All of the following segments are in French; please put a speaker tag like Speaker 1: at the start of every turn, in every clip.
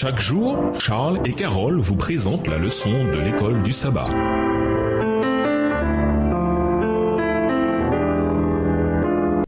Speaker 1: Chaque jour, Charles et Carole vous présentent la leçon de l'école du sabbat.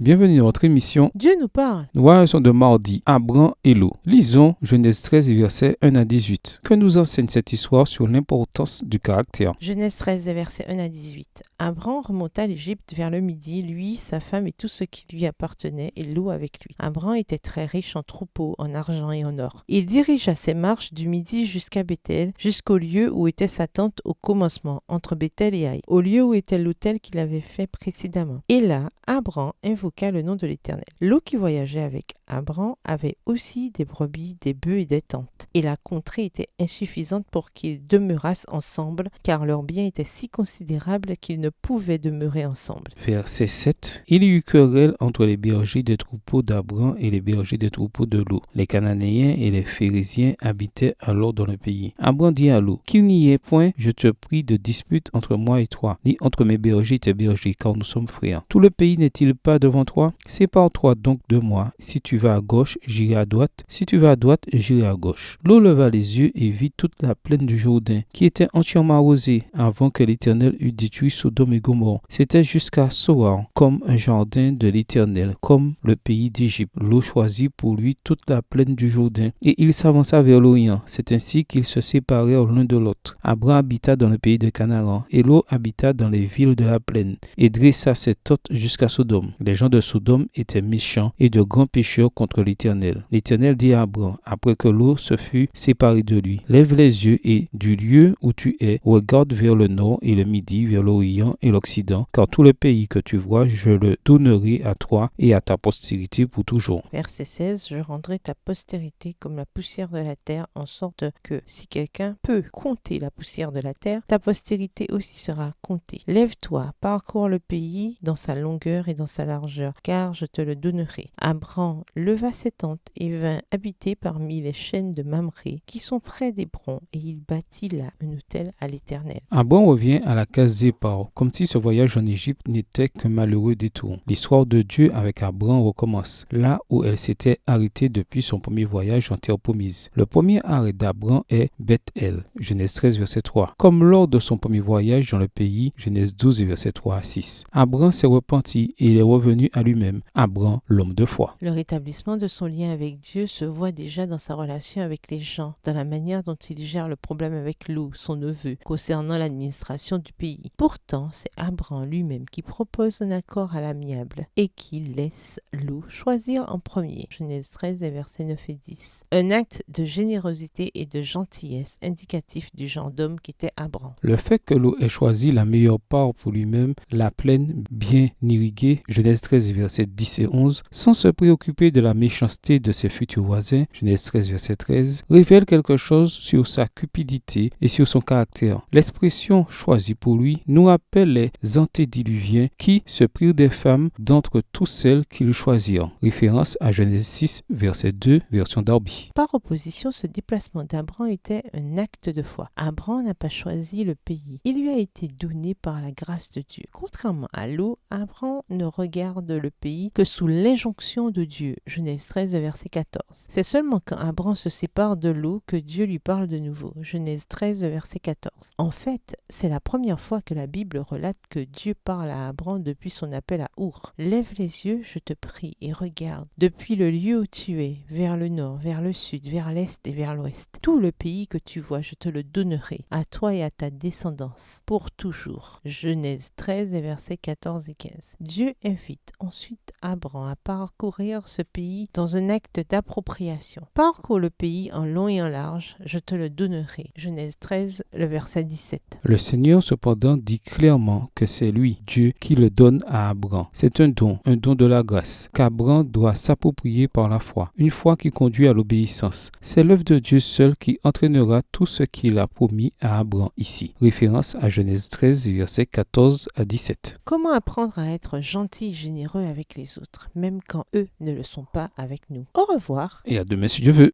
Speaker 2: Bienvenue dans notre émission
Speaker 3: Dieu nous parle.
Speaker 2: Nous voyons de mardi, Abraham et Lot. Lisons Genèse 13, versets 1 à 18. Que nous enseigne cette histoire sur l'importance du caractère.
Speaker 3: Genèse 13, versets 1 à 18. Abraham remonta l'Égypte vers le midi, lui, sa femme et tout ce qui lui appartenait, et Lot avec lui. Abraham était très riche en troupeaux, en argent et en or. Il dirigea ses marches du midi jusqu'à Béthel, jusqu'au lieu où était sa tente au commencement, entre Béthel et Haï, au lieu où était l'autel qu'il avait fait précédemment. Et là, Abraham invoqua le nom de l'Éternel. Lot qui voyageait avec Abraham avait aussi des brebis, des bœufs et des tentes. Et la contrée était insuffisante pour qu'ils demeurassent ensemble, car leurs biens étaient si considérables qu'ils ne pouvaient demeurer ensemble.
Speaker 2: Verset 7. Il y eut querelle entre les bergers des troupeaux d'Abraham et les bergers des troupeaux de Lot. Les Cananéens et les Phérésiens habitaient alors dans le pays. Abraham dit à Lot, qu'il n'y ait point, je te prie, de dispute entre moi et toi, ni entre mes bergers et tes bergers, car nous sommes frères. Tout le pays n'est-il pas devant toi? Sépare-toi donc de moi. Si tu vas à gauche, j'irai à droite. Si tu vas à droite, j'irai à gauche. Lot leva les yeux et vit toute la plaine du Jourdain, qui était entièrement arrosée, avant que l'Éternel eût détruit Sodome et Gomorrhe. C'était jusqu'à Soar, comme un jardin de l'Éternel, comme le pays d'Égypte. Lot choisit pour lui toute la plaine du Jourdain, et il s'avança vers l'Orient. C'est ainsi qu'ils se séparèrent l'un de l'autre. Abraham habita dans le pays de Canaan, et Lot habita dans les villes de la plaine, et dressa ses tentes jusqu'à Sodome. Les gens de Sodome étaient méchants et de grands pécheurs contre l'Éternel. L'Éternel dit à Abraham, après que Lot se fut séparé de lui, lève les yeux et, du lieu où tu es, regarde vers le nord et le midi, vers l'Orient et l'Occident, car tout le pays que tu vois, je le donnerai à toi et à ta postérité pour toujours.
Speaker 3: Verset 16. Je rendrai ta postérité comme la poussière de la terre, en sorte que, si quelqu'un peut compter la poussière de la terre, ta postérité aussi sera comptée. Lève-toi, parcours le pays dans sa longueur et dans sa largeur, car je te le donnerai. Abraham leva ses tentes et vint habiter parmi les chênes de Mamré, qui sont près d'Hébron, et il bâtit là un autel à l'Éternel.
Speaker 2: Abraham revient à la case départ, comme si ce voyage en Égypte n'était qu'un malheureux détour. L'histoire de Dieu avec Abraham recommence, là où elle s'était arrêtée depuis son premier voyage en terre promise. Le premier arrêt d'Abraham est Beth-El, Genèse 13, verset 3. Comme lors de son premier voyage dans le pays, Genèse 12, verset 3 à 6. Abraham s'est repenti et il est revenu à lui-même. Abraham, l'homme de foi.
Speaker 3: Le rétablissement de son lien avec Dieu se voit déjà dans sa relation avec les gens, dans la manière dont il gère le problème avec Lot, son neveu, concernant l'administration du pays. Pourtant, c'est Abraham lui-même qui propose un accord à l'amiable et qui laisse Lot choisir en premier. Genèse 13, versets 9 et 10. Un acte de générosité et de gentillesse indicatif du genre d'homme qu'était Abraham.
Speaker 2: Le fait que Lot ait choisi la meilleure part pour lui-même, la plaine bien irriguée, Genèse 13, versets 10 et 11, sans se préoccuper de la méchanceté de ses futurs voisins, Genèse 13, verset 13, révèle quelque chose sur sa cupidité et sur son caractère. L'expression choisie pour lui nous rappelle les antédiluviens qui se prirent des femmes d'entre tous celles qu'ils choisirent. Référence à Genèse 6, verset 2, version Darby.
Speaker 3: Par opposition, ce déplacement d'Abraham était un acte de foi. Abraham n'a pas choisi le pays. Il lui a été donné par la grâce de Dieu. Contrairement à Lot, Abraham ne regarde le pays que sous l'injonction de Dieu. Genèse 13, verset 14. C'est seulement quand Abraham se sépare de Lot que Dieu lui parle de nouveau. Genèse 13, verset 14. En fait, c'est la première fois que la Bible relate que Dieu parle à Abraham depuis son appel à Our. Lève les yeux, je te prie, et regarde, depuis le lieu où tu es, vers le nord, vers le sud, vers l'est et vers l'ouest. Tout le pays que tu vois, je te le donnerai, à toi et à ta descendance, pour toujours. Genèse 13, versets 14 et 15. Dieu invite ensuite Abraham à parcourir ce pays dans un acte d'appropriation. Parcours le pays en long et en large, je te le donnerai. Genèse 13, le verset 17.
Speaker 2: Le Seigneur cependant dit clairement que c'est lui, Dieu, qui le donne à Abraham. C'est un don de la grâce, qu'Abraham doit s'approprier par la foi, une foi qui conduit à l'obéissance. C'est l'œuvre de Dieu seul qui entraînera tout ce qu'il a promis à Abraham ici. Référence à Genèse 13, versets 14 à 17.
Speaker 3: Comment apprendre à être gentil et généreux avec les autres, même quand eux ne le sont pas avec nous? Au revoir.
Speaker 2: Et à demain si Dieu veut.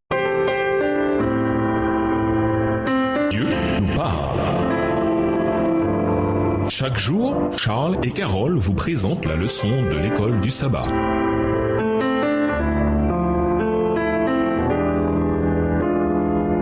Speaker 1: Dieu nous parle. Chaque jour, Charles et Carole vous présentent la leçon de l'école du sabbat.